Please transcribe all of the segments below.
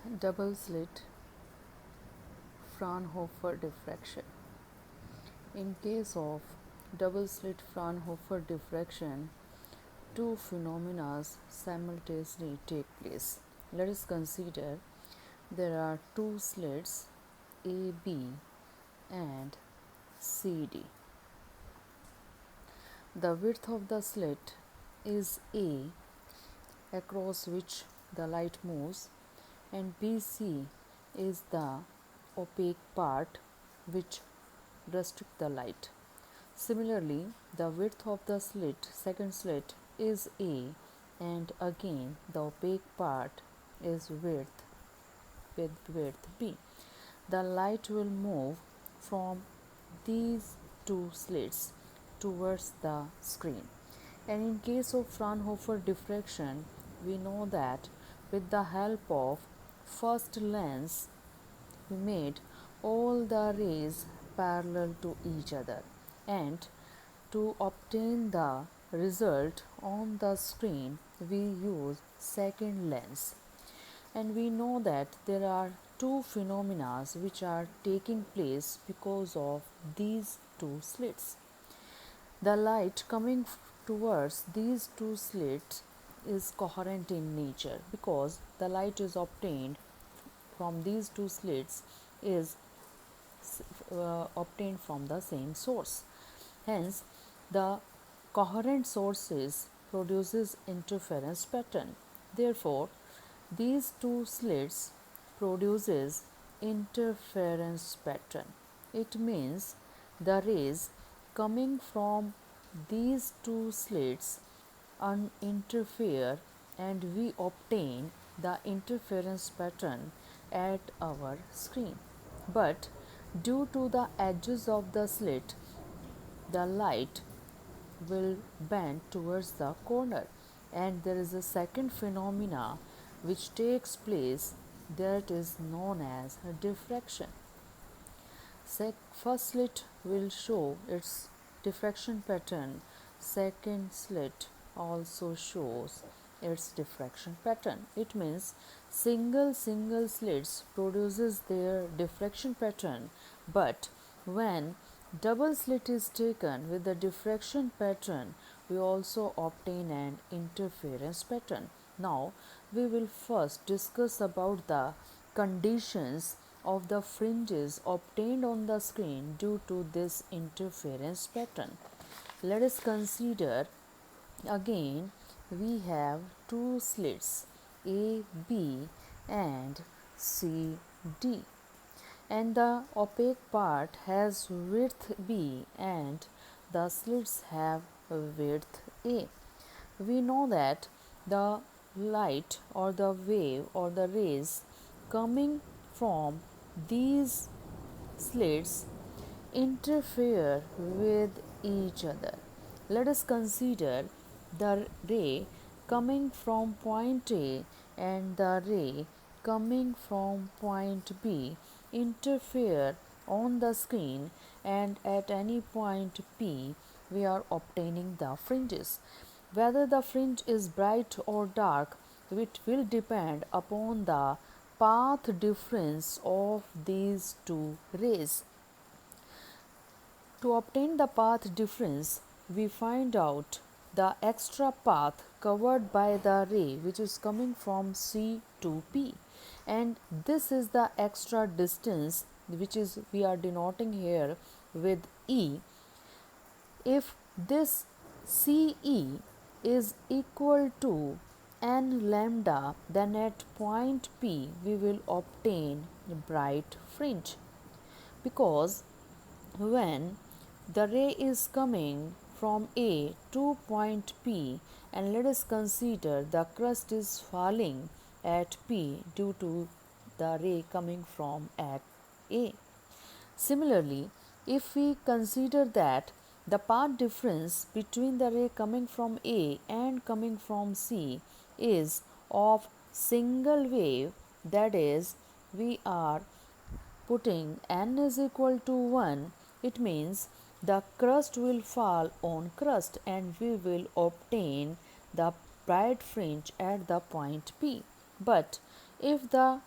Double slit Fraunhofer diffraction. In case of double slit Fraunhofer diffraction, two phenomena simultaneously take place. Let us consider there are two slits AB and CD. The width of the slit is A, across which the light moves, and BC is the opaque part which restricts the light. Similarly, the width of the second slit is A, and again the opaque part is width B. The light will move from these two slits towards the screen. And in case of Fraunhofer diffraction, we know that with the help of first lens, we made all the rays parallel to each other, and to obtain the result on the screen we use second lens. And we know that there are two phenomena which are taking place because of these two slits. The light coming towards these two slits is coherent in nature because the light is obtained from these two slits is obtained from the same source. Hence, the coherent sources produces interference pattern. Therefore, these two slits produces interference pattern. It means the rays coming from these two slits interfere, and we obtain the interference pattern at our screen. But due to the edges of the slit, the light will bend towards the corner, and there is a second phenomena which takes place that is known as diffraction. First slit will show its diffraction pattern, second slit also shows its diffraction pattern. It means single slits produces their diffraction pattern, but when double slit is taken with the diffraction pattern, we also obtain an interference pattern. Now we will first discuss about the conditions of the fringes obtained on the screen due to this interference pattern. Let us consider again we have two slits A, B and C, D, and the opaque part has width B and the slits have width A. We know that the light or the wave or the rays coming from these slits interfere with each other. Let us consider the ray coming from point A and the ray coming from point B interfere on the screen, and at any point P we are obtaining the fringes. Whether the fringe is bright or dark, it will depend upon the path difference of these two rays. To obtain the path difference, we find out the extra path covered by the ray which is coming from C to P, and this is the extra distance which is we are denoting here with E. If this CE is equal to n lambda, then at point P we will obtain bright fringe, because when the ray is coming from A to point P, and let us consider the crust is falling at P due to the ray coming from at A. Similarly, if we consider that the path difference between the ray coming from A and coming from C is of single wave, that is, we are putting n is equal to 1, it means the crust will fall on crust and we will obtain the bright fringe at the point P. But if the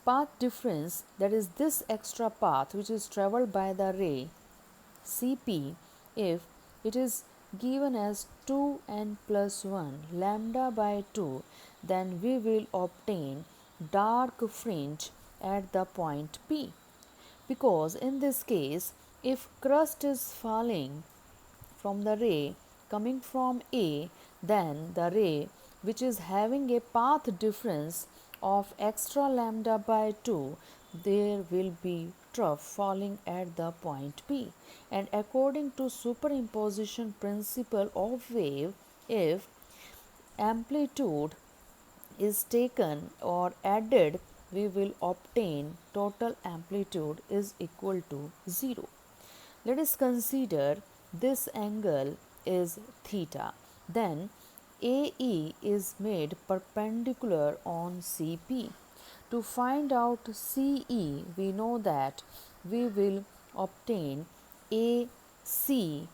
path difference, that is this extra path which is traveled by the ray Cp, if it is given as 2n plus 1 lambda by 2, then we will obtain dark fringe at the point P, because in this case if crust is falling from the ray coming from A, then the ray which is having a path difference of extra lambda by 2, there will be trough falling at the point P. And according to superimposition principle of wave, if amplitude is taken or added, we will obtain total amplitude is equal to 0. Let us consider this angle is theta. Then AE is made perpendicular on CP. To find out CE, we know that we will obtain AC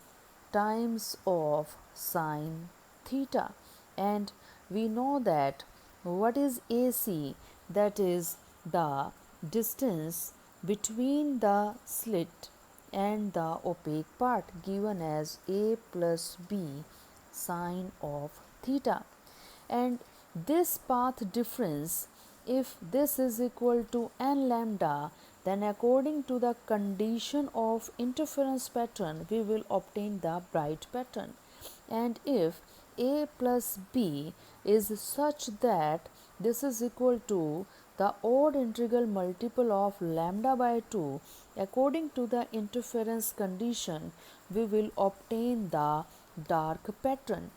times of sine theta, and we know that what is AC, that is the distance between the slit and the opaque part, given as A plus B sine of theta. And this path difference, if this is equal to n lambda, then according to the condition of interference pattern, we will obtain the bright pattern. And if A plus B is such that this is equal to the odd integral multiple of lambda by 2, according to the interference condition, we will obtain the dark pattern.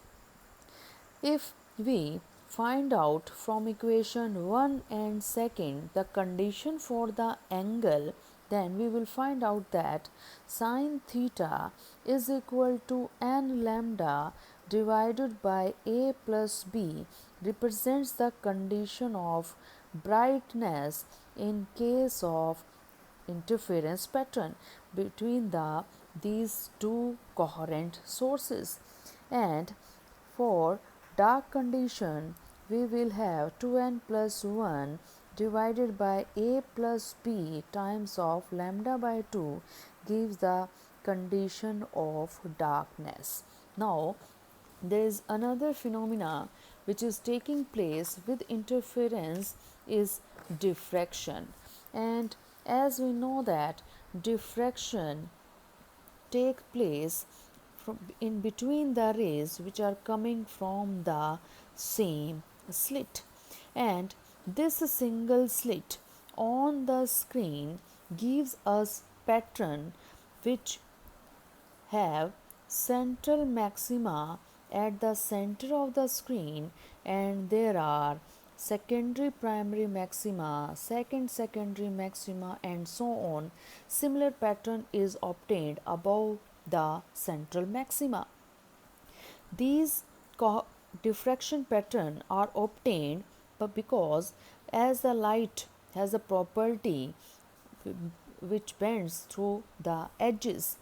If we find out from equation 1 and 2 the condition for the angle, then we will find out that sine theta is equal to n lambda divided by A plus B represents the condition of brightness in case of interference pattern between these two coherent sources. And for dark condition, we will have 2n plus 1 divided by A plus B times of lambda by 2 gives the condition of darkness. Now, there is another phenomena which is taking place with interference is diffraction. And as we know that diffraction take place in between the rays which are coming from the same slit, and this single slit on the screen gives us pattern which have central maxima at the center of the screen, and there are secondary primary maxima, second secondary maxima, and so on. Similar pattern is obtained above the central maxima. These diffraction pattern are obtained but because as the light has a property which bends through the edges,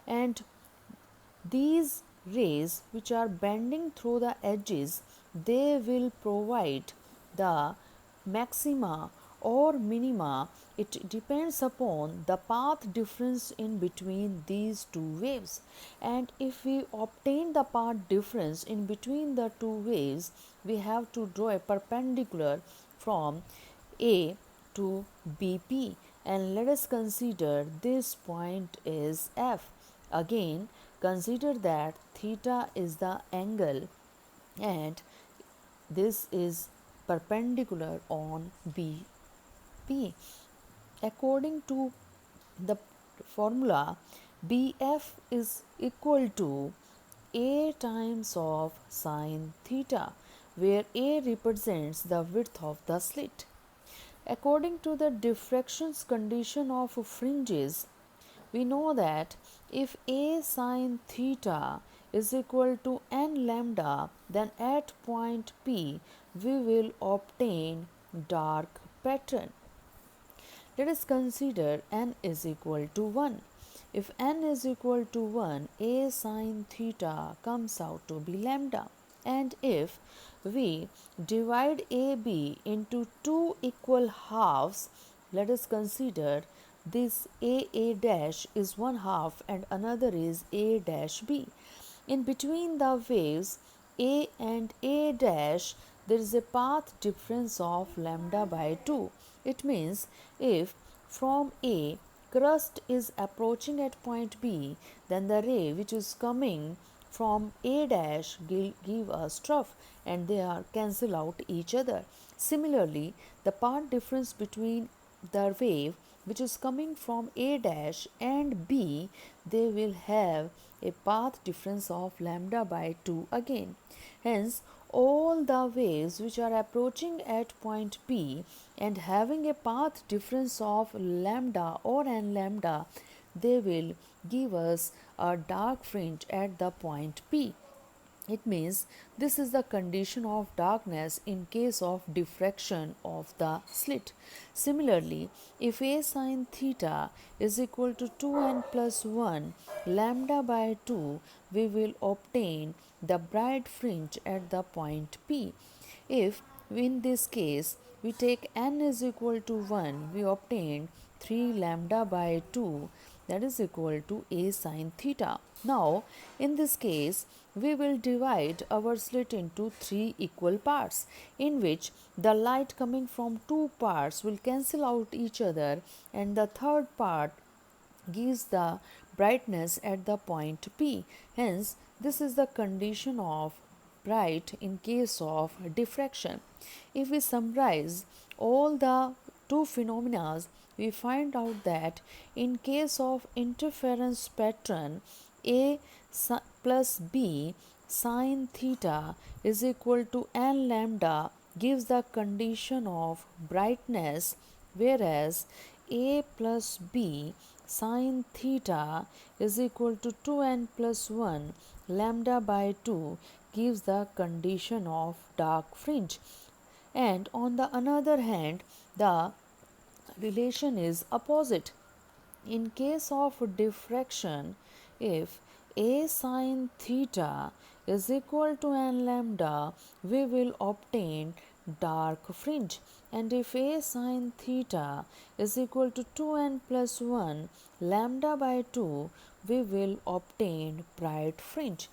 and these rays which are bending through the edges, they will provide the maxima or minima. It depends upon the path difference in between these two waves. And if we obtain the path difference in between the two waves, we have to draw a perpendicular from A to BP, and let us consider this point is F. Again, consider that theta is the angle and this is perpendicular on BP. According to the formula, BF is equal to A times of sine theta, where A represents the width of the slit. According to the diffractions condition of fringes, we know that if A sine theta is equal to n lambda, then at point P we will obtain dark pattern. Let us consider n is equal to 1. If n is equal to 1, A sine theta comes out to be lambda. And if we divide AB into two equal halves, let us consider this A dash is one half and another is A dash B. In between the waves A and A dash, there is a path difference of lambda by 2. It means if from A crust is approaching at point B, then the ray which is coming from A dash give us trough and they are cancel out each other. Similarly, the path difference between the wave which is coming from A dash and B, they will have a path difference of lambda by 2 again. Hence, all the waves which are approaching at point P and having a path difference of lambda or n lambda, they will give us a dark fringe at the point P. It means this is the condition of darkness in case of diffraction of the slit. Similarly, if A sin theta is equal to 2n plus 1 lambda by 2, we will obtain the bright fringe at the point P. If in this case we take n is equal to 1, we obtain 3 lambda by 2, that is equal to A sin theta. Now, in this case, we will divide our slit into three equal parts, in which the light coming from two parts will cancel out each other, and the third part gives the brightness at the point P. Hence, this is the condition of bright in case of diffraction. If we summarize all the two phenomena, we find out that in case of interference pattern, A plus B sin theta is equal to n lambda gives the condition of brightness, whereas A plus B sin theta is equal to 2n plus 1 lambda by 2 gives the condition of dark fringe. And on the other hand, the relation is opposite. In case of diffraction, if A sin theta is equal to n lambda, we will obtain dark fringe, and if A sin theta is equal to 2n plus 1 lambda by 2, we will obtain bright fringe.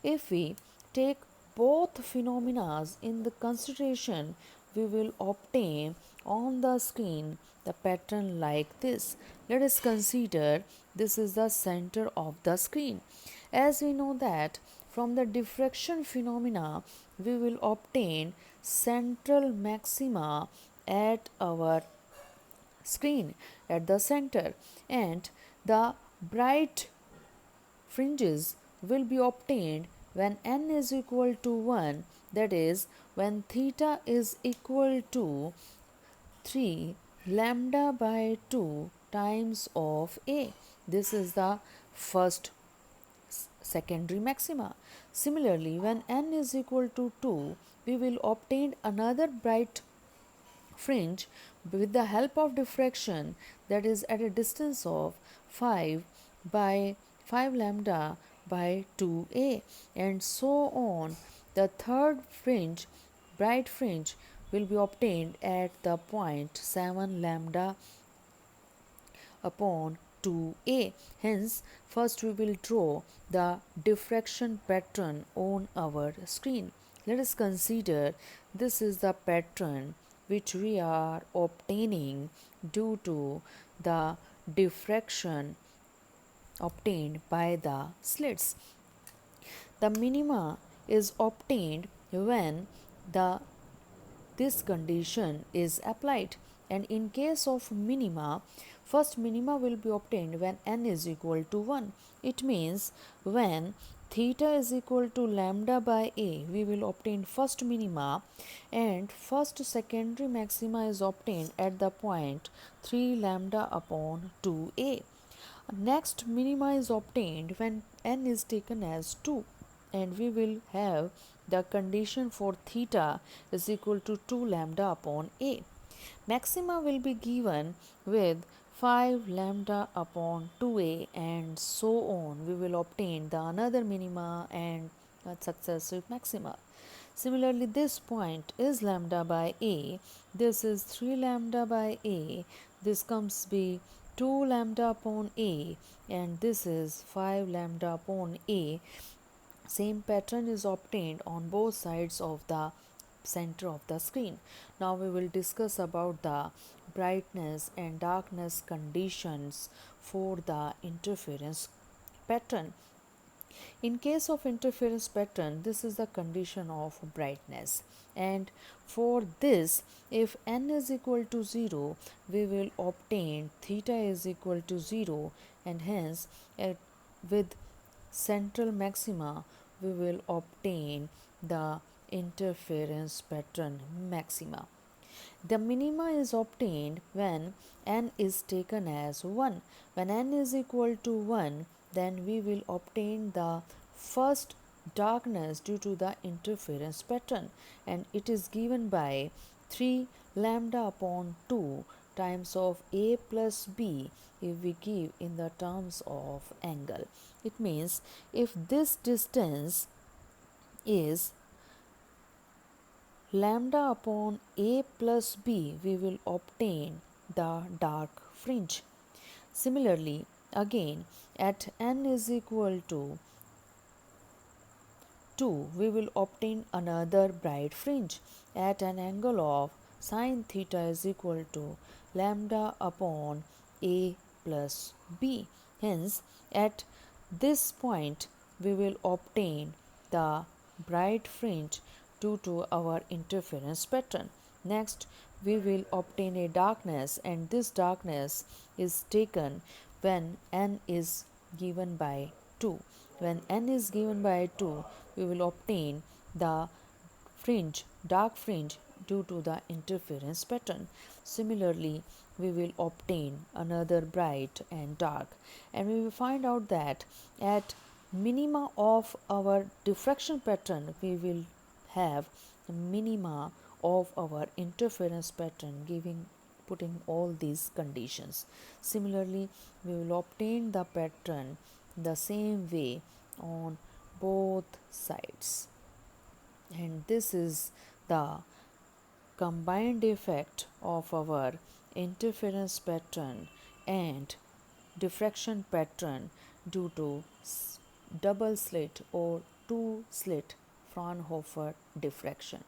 If we take both phenomena in the consideration, we will obtain on the screen the pattern like this. Let us consider this is the center of the screen. As we know that from the diffraction phenomena, we will obtain central maxima at our screen at the center, and the bright fringes will be obtained when n is equal to 1, that is when theta is equal to 3 lambda by 2 times of A. This is the first secondary maxima. Similarly, when n is equal to 2, we will obtain another bright fringe with the help of diffraction, that is at a distance of 5 by 5 lambda by 2a, and so on. The third fringe, bright fringe, will be obtained at the point 7 lambda upon 2a. Hence, first we will draw the diffraction pattern on our screen. Let us consider this is the pattern which we are obtaining due to the diffraction obtained by the slits. The minima is obtained when this condition is applied, and in case of minima, first minima will be obtained when n is equal to 1. It means when theta is equal to lambda by a, we will obtain first minima, and first secondary maxima is obtained at the point 3 lambda upon 2a. Next minima is obtained when n is taken as 2, and we will have the condition for theta is equal to 2 lambda upon a. Maxima will be given with 5 lambda upon 2a, and so on. We will obtain the another minima and successive maxima. Similarly, this point is lambda by a, this is 3 lambda by a, this comes be 2 lambda upon a, and this is 5 lambda upon a. Same pattern is obtained on both sides of the center of the screen. Now we will discuss about the brightness and darkness conditions for the interference pattern. In case of interference pattern, this is the condition of brightness, and for this, if n is equal to 0, we will obtain theta is equal to 0, and hence with central maxima we will obtain the interference pattern maxima. The minima is obtained when n is taken as 1. When n is equal to 1, then we will obtain the first darkness due to the interference pattern, and it is given by 3 lambda upon 2 times of a plus b if we give in the terms of angle. It means if this distance is lambda upon a plus b, we will obtain the dark fringe. Similarly, again at n is equal to 2, we will obtain another bright fringe at an angle of sine theta is equal to lambda upon a plus b. Hence, at this point, we will obtain the bright fringe due to our interference pattern. Next, we will obtain a darkness, and this darkness is taken when n is given by 2. When n is given by 2, we will obtain the fringe, dark fringe due to the interference pattern. Similarly, we will obtain another bright and dark, and we will find out that at minima of our diffraction pattern, we will have minima of our interference pattern putting all these conditions. Similarly, we will obtain the pattern the same way on both sides, and this is the combined effect of our interference pattern and diffraction pattern due to double slit or two slit Fraunhofer diffraction.